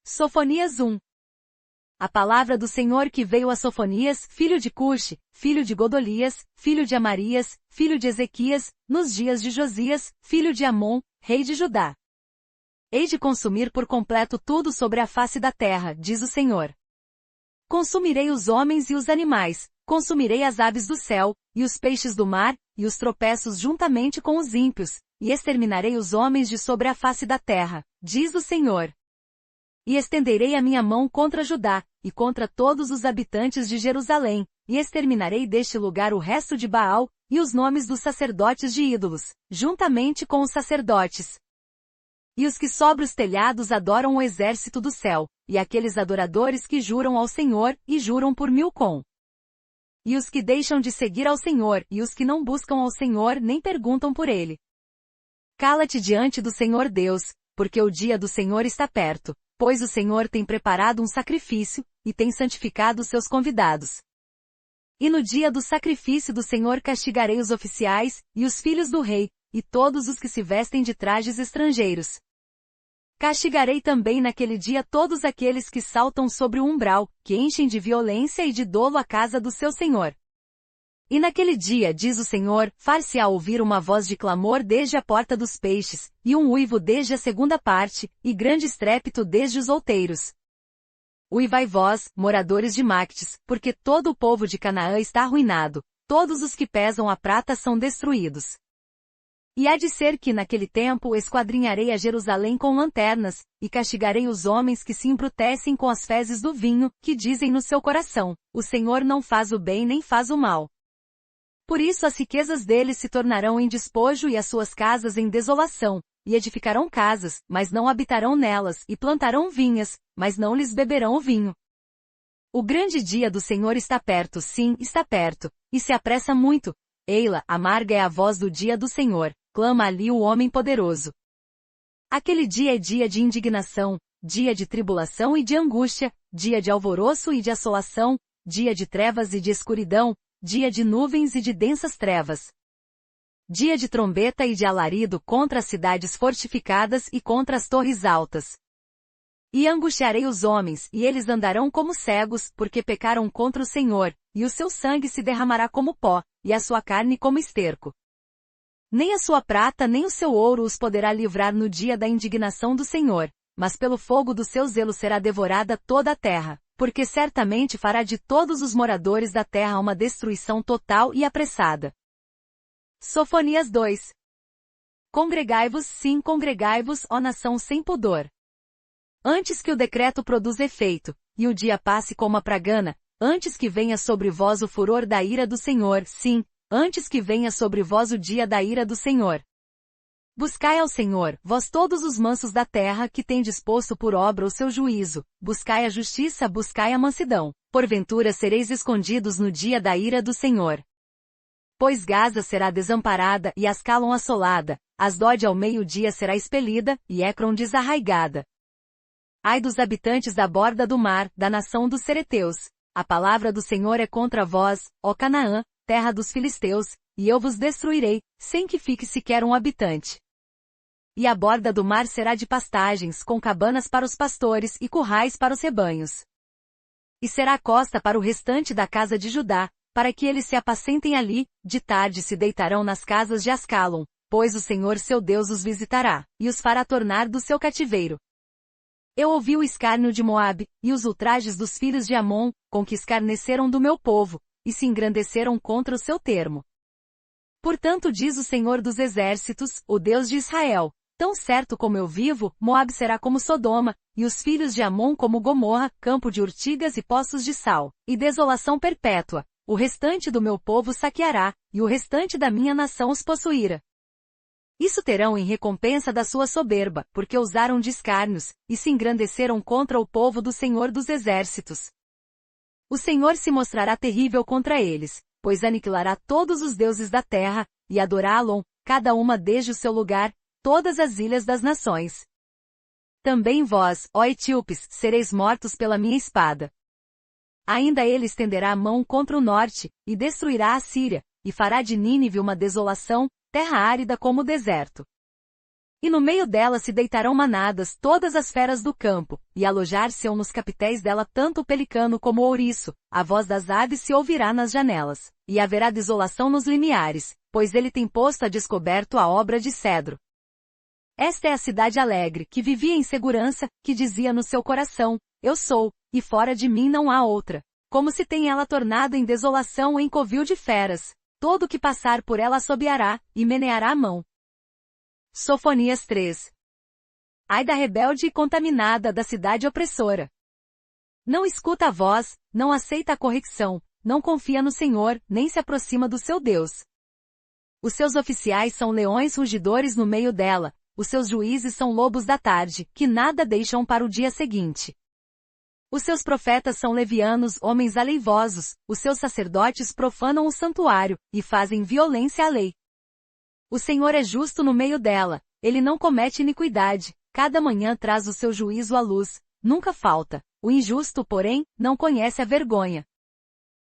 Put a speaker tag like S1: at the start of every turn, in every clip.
S1: Sofonias 1. A palavra do Senhor que veio a Sofonias, filho de Cuxi, filho de Godolias, filho de Amarias, filho de Ezequias, nos dias de Josias, filho de Amon, rei de Judá. Hei de consumir por completo tudo sobre a face da terra, diz o Senhor. Consumirei os homens e os animais, consumirei as aves do céu, e os peixes do mar, e os tropeços juntamente com os ímpios, e exterminarei os homens de sobre a face da terra, diz o Senhor. E estenderei a minha mão contra Judá, e contra todos os habitantes de Jerusalém, e exterminarei deste lugar o resto de Baal, e os nomes dos sacerdotes de ídolos, juntamente com os sacerdotes. E os que sobre os telhados adoram o exército do céu, e aqueles adoradores que juram ao Senhor, e juram por Milcom. E os que deixam de seguir ao Senhor, e os que não buscam ao Senhor nem perguntam por ele. Cala-te diante do Senhor Deus, porque o dia do Senhor está perto. Pois o Senhor tem preparado um sacrifício, e tem santificado os seus convidados. E no dia do sacrifício do Senhor castigarei os oficiais, e os filhos do rei, e todos os que se vestem de trajes estrangeiros. Castigarei também naquele dia todos aqueles que saltam sobre o umbral, que enchem de violência e de dolo a casa do seu Senhor. E naquele dia, diz o Senhor, far-se-á ouvir uma voz de clamor desde a porta dos peixes, e um uivo desde a segunda parte, e grande estrépito desde os outeiros. Uivai vós, moradores de Mactes, porque todo o povo de Canaã está arruinado, todos os que pesam a prata são destruídos. E há de ser que naquele tempo esquadrinharei a Jerusalém com lanternas, e castigarei os homens que se embrutecem com as fezes do vinho, que dizem no seu coração, o Senhor não faz o bem nem faz o mal. Por isso as riquezas deles se tornarão em despojo e as suas casas em desolação, e edificarão casas, mas não habitarão nelas, e plantarão vinhas, mas não lhes beberão o vinho. O grande dia do Senhor está perto, sim, está perto, e se apressa muito. Eila, amarga é a voz do dia do Senhor, clama ali o homem poderoso. Aquele dia é dia de indignação, dia de tribulação e de angústia, dia de alvoroço e de assolação, dia de trevas e de escuridão, dia de nuvens e de densas trevas. Dia de trombeta e de alarido contra as cidades fortificadas e contra as torres altas. E angustiarei os homens, e eles andarão como cegos, porque pecaram contra o Senhor, e o seu sangue se derramará como pó, e a sua carne como esterco. Nem a sua prata nem o seu ouro os poderá livrar no dia da indignação do Senhor, mas pelo fogo do seu zelo será devorada toda a terra. Porque certamente fará de todos os moradores da terra uma destruição total e apressada. Sofonias 2. Congregai-vos, sim, congregai-vos, ó nação sem pudor. Antes que o decreto produza efeito, e o dia passe como a pragana, antes que venha sobre vós o furor da ira do Senhor, sim, antes que venha sobre vós o dia da ira do Senhor. Buscai ao Senhor, vós todos os mansos da terra que tendes posto por obra o seu juízo, buscai a justiça, buscai a mansidão, porventura sereis escondidos no dia da ira do Senhor. Pois Gaza será desamparada e Ascalon assolada, Asdod ao meio-dia será expelida, e Ecrom desarraigada. Ai dos habitantes da borda do mar, da nação dos Cereteus, a palavra do Senhor é contra vós, ó Canaã, terra dos filisteus, e eu vos destruirei, sem que fique sequer um habitante. E a borda do mar será de pastagens, com cabanas para os pastores e currais para os rebanhos. E será a costa para o restante da casa de Judá, para que eles se apacentem ali, de tarde se deitarão nas casas de Ascalon, pois o Senhor seu Deus os visitará, e os fará tornar do seu cativeiro. Eu ouvi o escárnio de Moabe, e os ultrajes dos filhos de Amon, com que escarneceram do meu povo, e se engrandeceram contra o seu termo. Portanto diz o Senhor dos Exércitos, o Deus de Israel, tão certo como eu vivo, Moabe será como Sodoma, e os filhos de Amon como Gomorra, campo de urtigas e poços de sal, e desolação perpétua. O restante do meu povo saqueará, e o restante da minha nação os possuirá. Isso terão em recompensa da sua soberba, porque usaram de escárnios, e se engrandeceram contra o povo do Senhor dos Exércitos. O Senhor se mostrará terrível contra eles, pois aniquilará todos os deuses da terra, e adorá-lo, cada uma desde o seu lugar, todas as ilhas das nações. Também vós, ó etíopes, sereis mortos pela minha espada. Ainda ele estenderá a mão contra o norte, e destruirá a Síria, e fará de Nínive uma desolação, terra árida como o deserto. E no meio dela se deitarão manadas todas as feras do campo, e alojar-se-ão nos capitéis dela tanto o pelicano como o ouriço, a voz das aves se ouvirá nas janelas, e haverá desolação nos limiares, pois ele tem posto a descoberto a obra de cedro. Esta é a cidade alegre, que vivia em segurança, que dizia no seu coração, eu sou, e fora de mim não há outra. Como se tem ela tornado em desolação em covil de feras. Todo o que passar por ela assobiará, e meneará a mão. Sofonias 3. Ai da rebelde e contaminada da cidade opressora. Não escuta a voz, não aceita a correção, não confia no Senhor, nem se aproxima do seu Deus. Os seus oficiais são leões rugidores no meio dela, os seus juízes são lobos da tarde, que nada deixam para o dia seguinte. Os seus profetas são levianos, homens aleivosos, os seus sacerdotes profanam o santuário, e fazem violência à lei. O Senhor é justo no meio dela, ele não comete iniquidade, cada manhã traz o seu juízo à luz, nunca falta. O injusto, porém, não conhece a vergonha.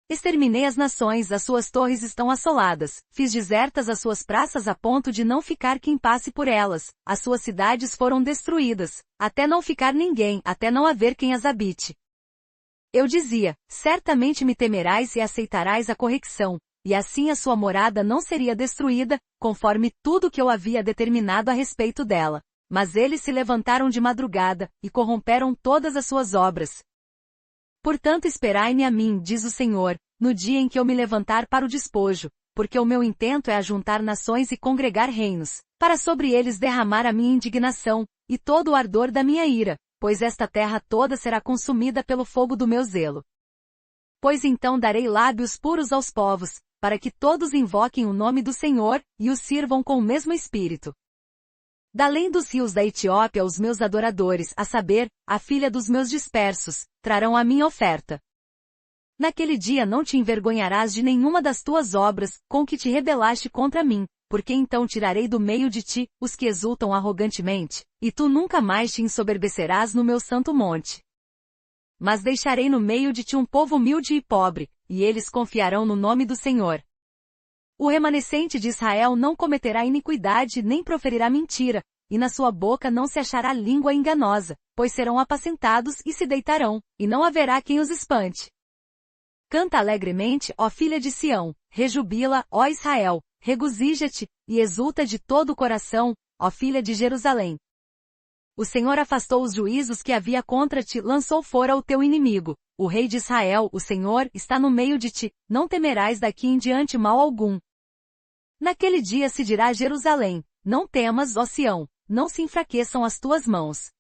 S1: Exterminei as nações, as suas torres estão assoladas, fiz desertas as suas praças a ponto de não ficar quem passe por elas, as suas cidades foram destruídas, até não ficar ninguém, até não haver quem as habite. Eu dizia, certamente me temerás e aceitarás a correção, e assim a sua morada não seria destruída, conforme tudo que eu havia determinado a respeito dela. Mas eles se levantaram de madrugada, e corromperam todas as suas obras. Portanto esperai-me a mim, diz o Senhor, no dia em que eu me levantar para o despojo, porque o meu intento é ajuntar nações e congregar reinos, para sobre eles derramar a minha indignação, e todo o ardor da minha ira, pois esta terra toda será consumida pelo fogo do meu zelo. Pois então darei lábios puros aos povos, para que todos invoquem o nome do Senhor, e o sirvam com o mesmo espírito. Da além dos rios da Etiópia os meus adoradores, a saber, a filha dos meus dispersos, trarão a minha oferta. Naquele dia não te envergonharás de nenhuma das tuas obras, com que te rebelaste contra mim, porque então tirarei do meio de ti, os que exultam arrogantemente, e tu nunca mais te ensoberbecerás no meu santo monte. Mas deixarei no meio de ti um povo humilde e pobre, e eles confiarão no nome do Senhor. O remanescente de Israel não cometerá iniquidade nem proferirá mentira, e na sua boca não se achará língua enganosa, pois serão apacentados e se deitarão, e não haverá quem os espante. Canta alegremente, ó filha de Sião, rejubila, ó Israel, regozija-te, e exulta de todo o coração, ó filha de Jerusalém. O Senhor afastou os juízos que havia contra ti, lançou fora o teu inimigo. O rei de Israel, o Senhor, está no meio de ti, não temerás daqui em diante mal algum. Naquele dia se dirá a Jerusalém, não temas, ó Sião, não se enfraqueçam as tuas mãos.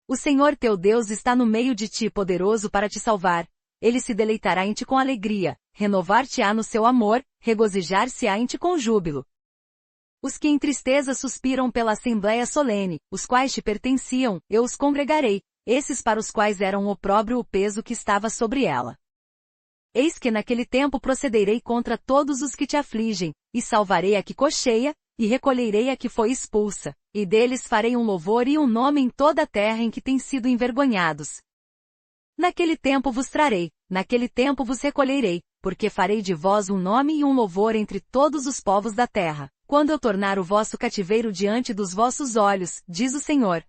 S1: O Senhor teu Deus está no meio de ti poderoso para te salvar, ele se deleitará em ti com alegria, renovar-te-á no seu amor, regozijar-se-á em ti com júbilo. Os que em tristeza suspiram pela assembléia solene, os quais te pertenciam, eu os congregarei, esses para os quais eram opróbrio o peso que estava sobre ela. Eis que naquele tempo procederei contra todos os que te afligem, e salvarei a que cocheia, e recolherei a que foi expulsa, e deles farei um louvor e um nome em toda a terra em que têm sido envergonhados. Naquele tempo vos trarei, naquele tempo vos recolherei, porque farei de vós um nome e um louvor entre todos os povos da terra, quando eu tornar o vosso cativeiro diante dos vossos olhos, diz o Senhor.